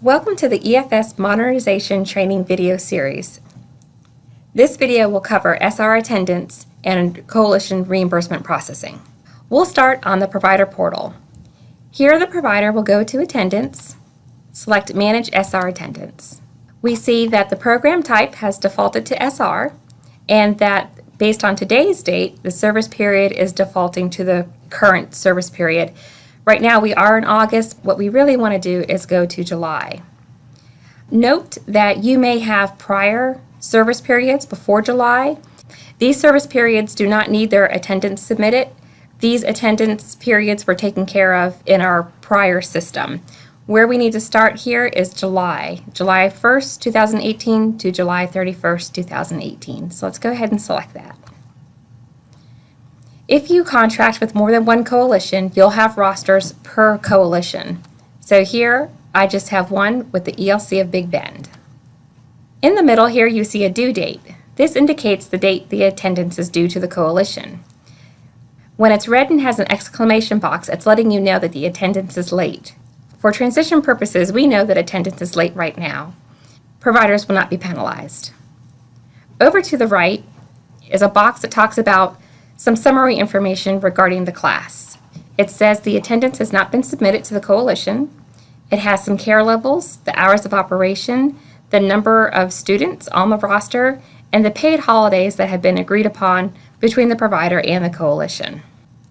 Welcome to the EFS Modernization Training video series. This video will cover SR attendance and coalition reimbursement processing. We'll start on the provider portal. Here the provider will go to attendance, select Manage SR Attendance. We see that the program type has defaulted to SR and that based on today's date, the service period is defaulting to the current service period. Right now we are in August. What we really want to do is go to July. Note that you may have prior service periods before July. These service periods do not need their attendance submitted. These attendance periods were taken care of in our prior system. Where we need to start here is July 1st, 2018 to July 31st, 2018. So let's go ahead and select that. If you contract with more than one coalition, you'll have rosters per coalition. So here, I just have one with the ELC of Big Bend. In the middle here, you see a due date. This indicates the date the attendance is due to the coalition. When it's red and has an exclamation box, it's letting you know that the attendance is late. For transition purposes, we know that attendance is late right now. Providers will not be penalized. Over to the right is a box that talks about some summary information regarding the class. It says the attendance has not been submitted to the coalition. It has some care levels, the hours of operation, the number of students on the roster, and the paid holidays that have been agreed upon between the provider and the coalition.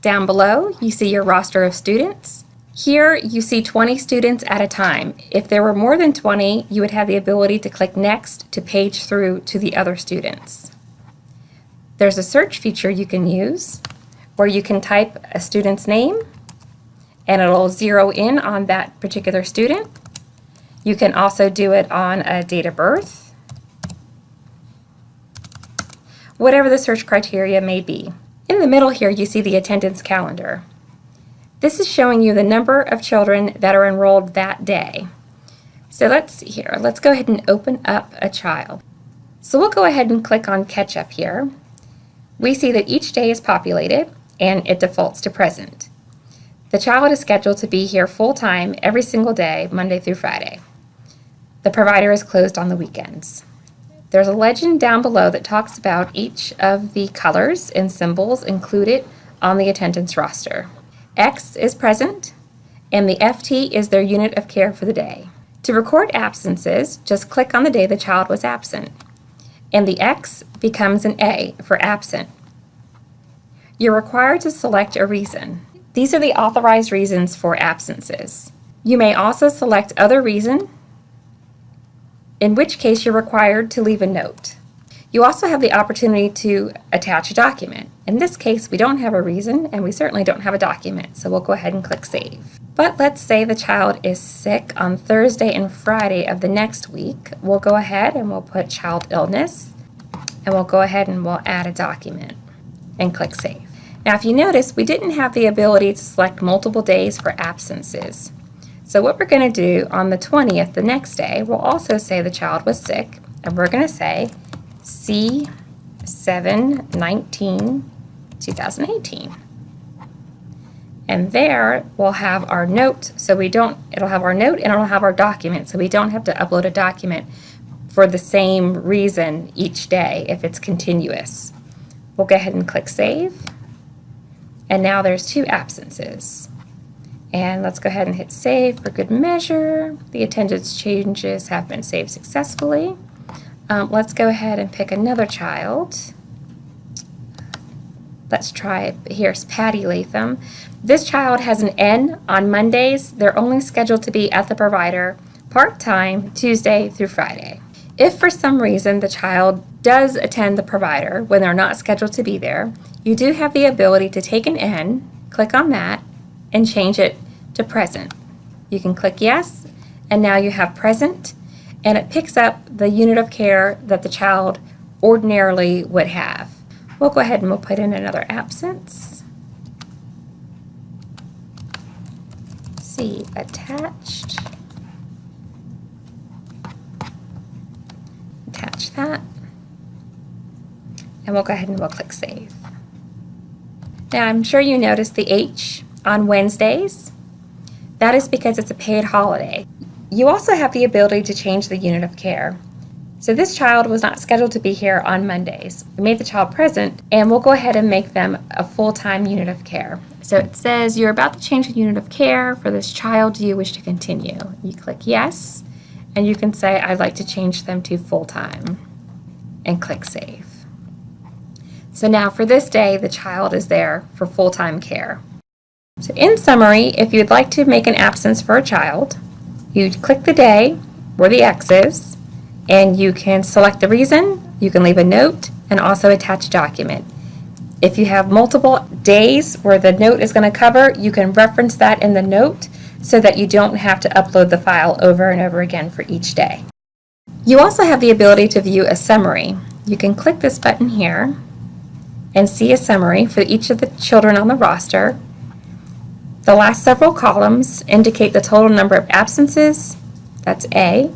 Down below, you see your roster of students. Here, you see 20 students at a time. If there were more than 20, you would have the ability to click Next to page through to the other students. There's a search feature you can use where you can type a student's name and it'll zero in on that particular student. You can also do it on a date of birth, whatever the search criteria may be. In the middle here, you see the attendance calendar. This is showing you the number of children that are enrolled that day. So let's see here. Let's go ahead and open up a child. So we'll go ahead and click on Catch Up here. We see that each day is populated and it defaults to present. The child is scheduled to be here full-time every single day, Monday through Friday. The provider is closed on the weekends. There's a legend down below that talks about each of the colors and symbols included on the attendance roster. X is present, and the FT is their unit of care for the day. To record absences, just click on the day the child was absent, and the X becomes an A for absent. You're required to select a reason. These are the authorized reasons for absences. You may also select other reason, in which case you're required to leave a note. You also have the opportunity to attach a document. In this case, we don't have a reason and we certainly don't have a document, so we'll go ahead and click Save. But let's say the child is sick on Thursday and Friday of the next week. We'll go ahead and we'll put child illness, and we'll go ahead and we'll add a document and click Save. Now if you notice, we didn't have the ability to select multiple days for absences. So what we're going to do on the 20th, the next day, we'll also say the child was sick, and we're going to say C7/19/2018. And there we'll have our note, it'll have our note and it'll have our document, so we don't have to upload a document for the same reason each day if it's continuous. We'll go ahead and click Save. And now there's 2 absences. And let's go ahead and hit Save for good measure. The attendance changes have been saved successfully. Let's go ahead and pick another child. Let's try, here's Patty Latham. This child has an N on Mondays. They're only scheduled to be at the provider part-time Tuesday through Friday. If for some reason the child does attend the provider when they're not scheduled to be there, you do have the ability to take an N, click on that, and change it to present. You can click Yes, and now you have present, and it picks up the unit of care that the child ordinarily would have. We'll go ahead and we'll put in another absence. See attached. Attach that. And we'll go ahead and we'll click Save. Now I'm sure you noticed the H on Wednesdays. That is because it's a paid holiday. You also have the ability to change the unit of care. So this child was not scheduled to be here on Mondays. We made the child present, and we'll go ahead and make them a full-time unit of care. So it says you're about to change the unit of care for this child. Do you wish to continue? You click yes, and you can say I'd like to change them to full-time, and click save. So now for this day, the child is there for full-time care. So in summary, if you'd like to make an absence for a child, you click the day where the X is, and you can select the reason, you can leave a note, and also attach a document. If you have multiple days where the note is going to cover, you can reference that in the note so that you don't have to upload the file over and over again for each day. You also have the ability to view a summary. You can click this button here and see a summary for each of the children on the roster. The last several columns indicate the total number of absences, that's A,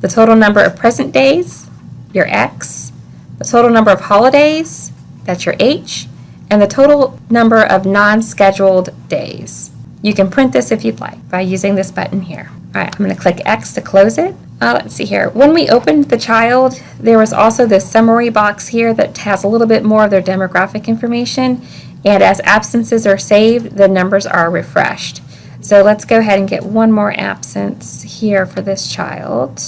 the total number of present days, your X, the total number of holidays, that's your H, and the total number of non-scheduled days. You can print this if you'd like by using this button here. All right, I'm going to click X to close it. Let's see here. When we opened the child, there was also this summary box here that has a little bit more of their demographic information, and as absences are saved, the numbers are refreshed. So let's go ahead and get one more absence here for this child,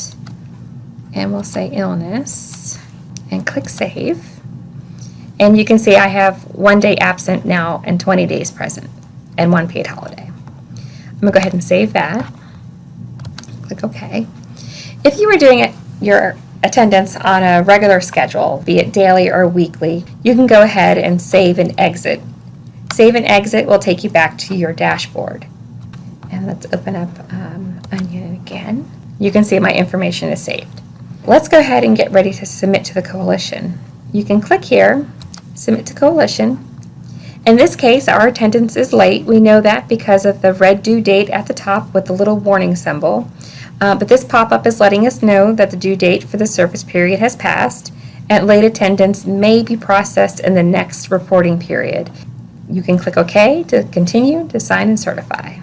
and we'll say illness, and click save. And you can see I have 1 day absent now and 20 days present and 1 paid holiday. I'm going to go ahead and save that. Click OK. If you were doing your attendance on a regular schedule, be it daily or weekly, you can go ahead and save and exit. Save and exit will take you back to your dashboard. And let's open up Onion again. You can see my information is saved. Let's go ahead and get ready to submit to the coalition. You can click here, Submit to Coalition. In this case, our attendance is late. We know that because of the red due date at the top with the little warning symbol. But this pop-up is letting us know that the due date for the service period has passed, and late attendance may be processed in the next reporting period. You can click OK to continue to sign and certify.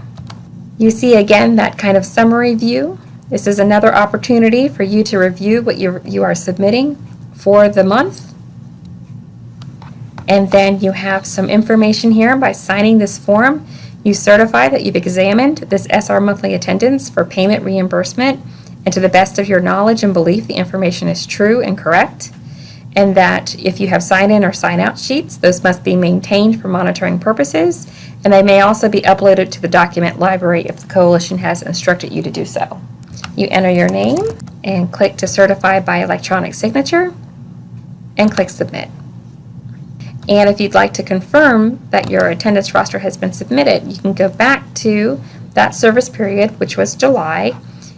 You see again that kind of summary view. This is another opportunity for you to review what you are submitting for the month. And then you have some information here. By signing this form, you certify that you've examined this SR monthly attendance for payment reimbursement, and to the best of your knowledge and belief, the information is true and correct, and that if you have sign-in or sign-out sheets, those must be maintained for monitoring purposes, and they may also be uploaded to the document library if the coalition has instructed you to do so. You enter your name and click to certify by electronic signature and click submit. And if you'd like to confirm that your attendance roster has been submitted, you can go back to that service period, which was July.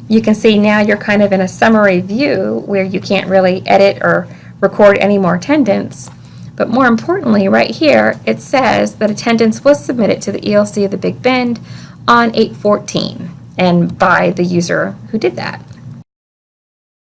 You can see now you're kind of in a summary view where you can't really edit or record any more attendance. But more importantly, right here, it says that attendance was submitted to the ELC of the Big Bend on 8/14 and by the user who did that.